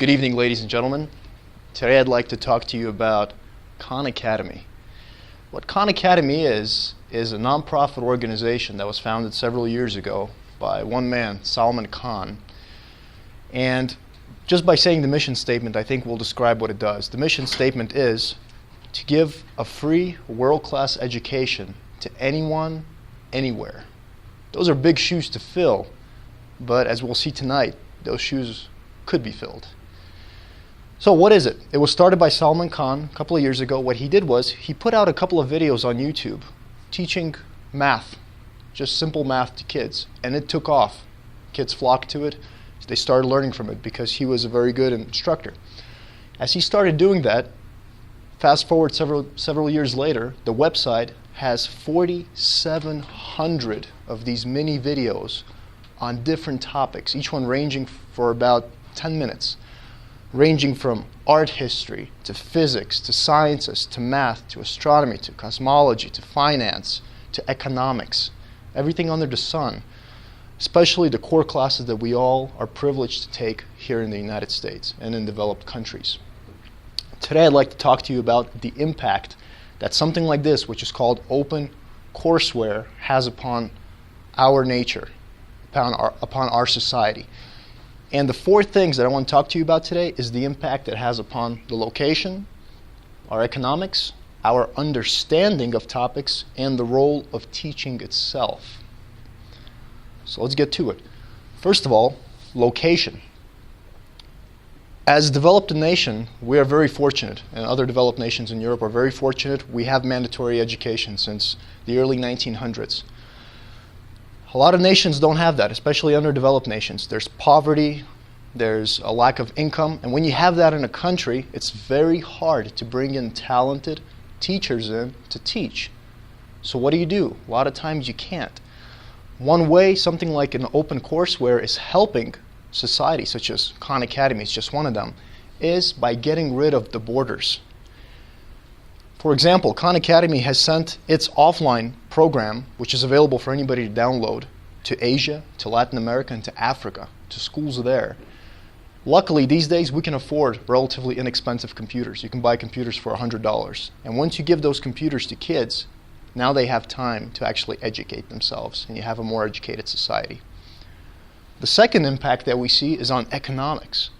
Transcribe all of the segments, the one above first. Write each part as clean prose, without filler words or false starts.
Good evening, ladies and gentlemen. Today I'd like to talk to you about Khan Academy. What Khan Academy is a non-profit organization that was founded several years ago by one man, Salman Khan. And just by saying the mission statement, I think we'll describe what it does. The mission statement is to give a free, world-class education to anyone, anywhere. Those are big shoes to fill, but as we'll see tonight, those shoes could be filled. So what is it? It was started by Salman Khan a couple of years ago. What he did was he put out a couple of videos on YouTube teaching math, just simple math to kids, and it took off. Kids flocked to it. They started learning from it because he was a very good instructor. As he started doing that, fast forward several years later, the website has 4,700 of these mini videos on different topics, each one ranging for about 10 minutes. Ranging from art history, to physics, to sciences, to math, to astronomy, to cosmology, to finance, to economics. Everything under the sun, especially the core classes that we all are privileged to take here in the United States and in developed countries. Today I'd like to talk to you about the impact that something like this, which is called open courseware, has upon our nature, upon our society. And the four things that I want to talk to you about today is the impact it has upon the location, our economics, our understanding of topics, and the role of teaching itself. So let's get to it. First of all, location. As a developed nation, we are very fortunate, and other developed nations in Europe are very fortunate. We have mandatory education since the early 1900s. A lot of nations don't have that, especially underdeveloped nations. There's poverty, there's a lack of income, and when you have that in a country, it's very hard to bring in talented teachers in to teach. So what do? A lot of times you can't. One way, something like an open courseware is helping society, such as Khan Academy is just one of them, is by getting rid of the borders. For example, Khan Academy has sent its offline program, which is available for anybody to download, to Asia, to Latin America, and to Africa, to schools there. Luckily, these days we can afford relatively inexpensive computers. You can buy computers for $100. And once you give those computers to kids, now they have time to actually educate themselves, and you have a more educated society. The second impact that we see is on economics.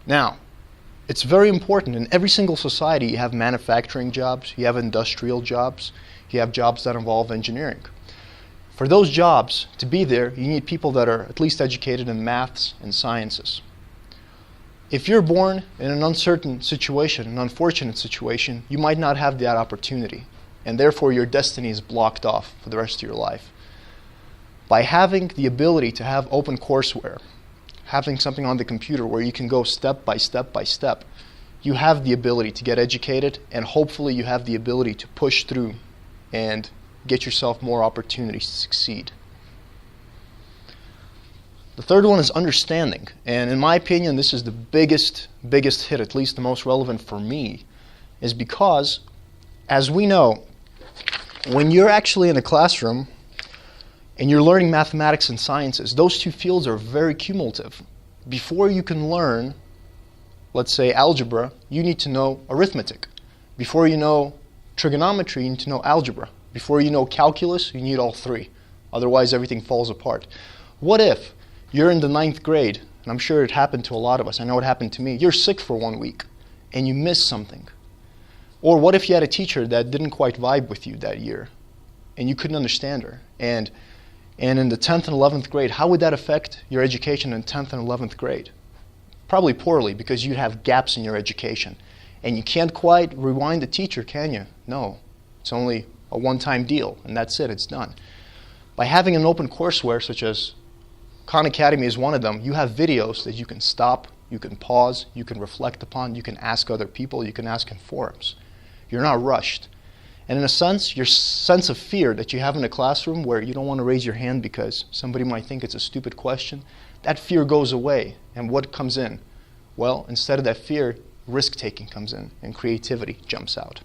Now, it's very important. In every single society, you have manufacturing jobs, you have industrial jobs, you have jobs that involve engineering. For those jobs to be there, you need people that are at least educated in maths and sciences. If you're born in an uncertain situation, an unfortunate situation, you might not have that opportunity, and therefore your destiny is blocked off for the rest of your life. By having the ability to have open courseware, having something on the computer where you can go step by step by step, you have the ability to get educated, and hopefully you have the ability to push through and get yourself more opportunities to succeed. The third one is understanding, and in my opinion this is the biggest hit, at least the most relevant for me, is because, as we know, when you're actually in a classroom and you're learning mathematics and sciences, those two fields are very cumulative. Before you can learn, let's say, algebra, you need to know arithmetic. Before you know trigonometry, you need to know algebra. Before you know calculus, you need all three. Otherwise, everything falls apart. What if you're in the 9th grade, and I'm sure it happened to a lot of us, I know it happened to me, you're sick for 1 week, and you missed something? Or what if you had a teacher that didn't quite vibe with you that year, and you couldn't understand her? And in the 10th and 11th grade, how would that affect your education in 10th and 11th grade? Probably poorly, because you'd have gaps in your education. And you can't quite rewind the teacher, can you? No. It's only a one-time deal, and that's it, it's done. By having an open courseware, such as Khan Academy is one of them, you have videos that you can stop, you can pause, you can reflect upon, you can ask other people, you can ask in forums. You're not rushed. And in a sense, your sense of fear that you have in a classroom where you don't want to raise your hand because somebody might think it's a stupid question, that fear goes away. And what comes in? Well, instead of that fear, risk-taking comes in and creativity jumps out.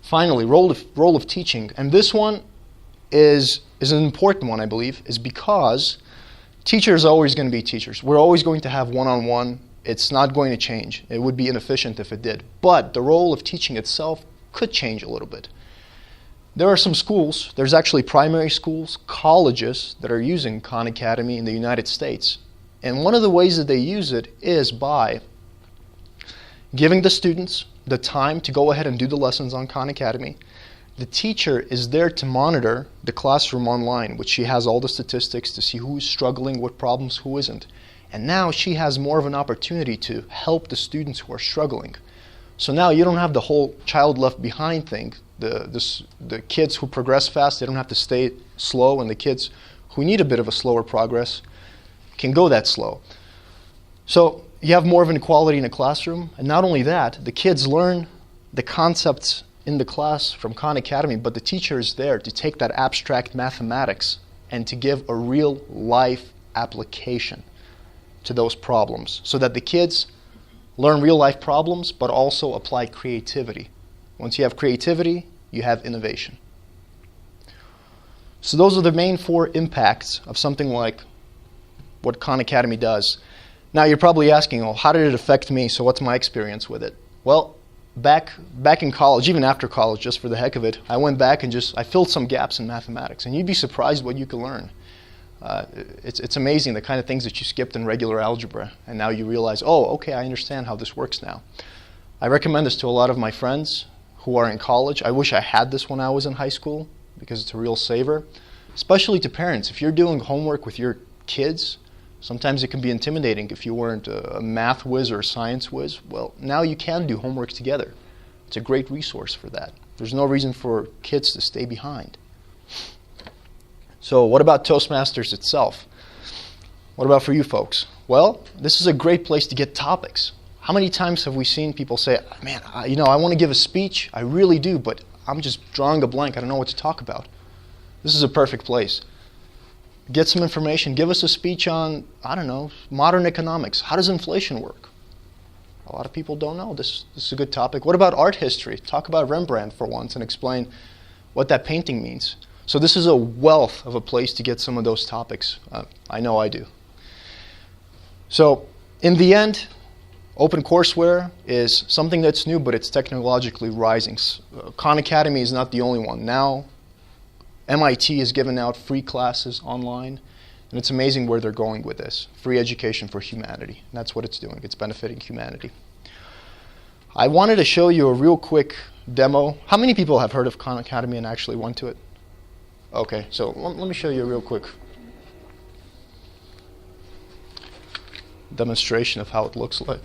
Finally, role of teaching. And this one is an important one, I believe, is because Teachers are always going to be teachers. We're always going to have one-on-one. It's not going to change. It would be inefficient if it did. But the role of teaching itself could change a little bit. There are some schools, there's actually primary schools, colleges that are using Khan Academy in the United States. And one of the ways that they use it is by giving the students the time to go ahead and do the lessons on Khan Academy. The teacher is there to monitor the classroom online, which she has all the statistics to see who's struggling, what problems, who isn't. And now she has more of an opportunity to help the students who are struggling. So now you don't have the whole child left behind thing. The kids who progress fast, they don't have to stay slow, and the kids who need a bit of a slower progress can go that slow. So you have more of an equality in the classroom, and not only that, the kids learn the concepts in the class from Khan Academy, but the teacher is there to take that abstract mathematics and to give a real life application to those problems so that the kids learn real life problems but also apply creativity. Once you have creativity, you have innovation. So those are the main 4 impacts of something like what Khan Academy does. Now you're probably asking, well, how did it affect me? So what's my experience with it? Well, back in college, even after college, just for the heck of it, I went back and I filled some gaps in mathematics. And you'd be surprised what you can learn. It's amazing the kind of things that you skipped in regular algebra. And now you realize, oh, okay, I understand how this works now. I recommend this to a lot of my friends who are in college. I wish I had this when I was in high school because it's a real saver. Especially to parents. If you're doing homework with your kids, sometimes it can be intimidating if you weren't a math whiz or a science whiz. Well, now you can do homework together. It's a great resource for that. There's no reason for kids to stay behind. So what about Toastmasters itself? What about for you folks? Well, this is a great place to get topics. How many times have we seen people say, man, I want to give a speech, I really do, but I'm just drawing a blank, I don't know what to talk about. This is a perfect place. Get some information, give us a speech on, modern economics. How does inflation work? A lot of people don't know. This is a good topic. What about art history? Talk about Rembrandt for once and explain what that painting means. So this is a wealth of a place to get some of those topics. I know I do. So in the end, OpenCourseWare is something that's new, but it's technologically rising. Khan Academy is not the only one. Now, MIT has given out free classes online, and it's amazing where they're going with this. Free education for humanity. And that's what it's doing. It's benefiting humanity. I wanted to show you a real quick demo. How many people have heard of Khan Academy and actually went to it? Okay, so let me show you a real quick demonstration of how it looks like.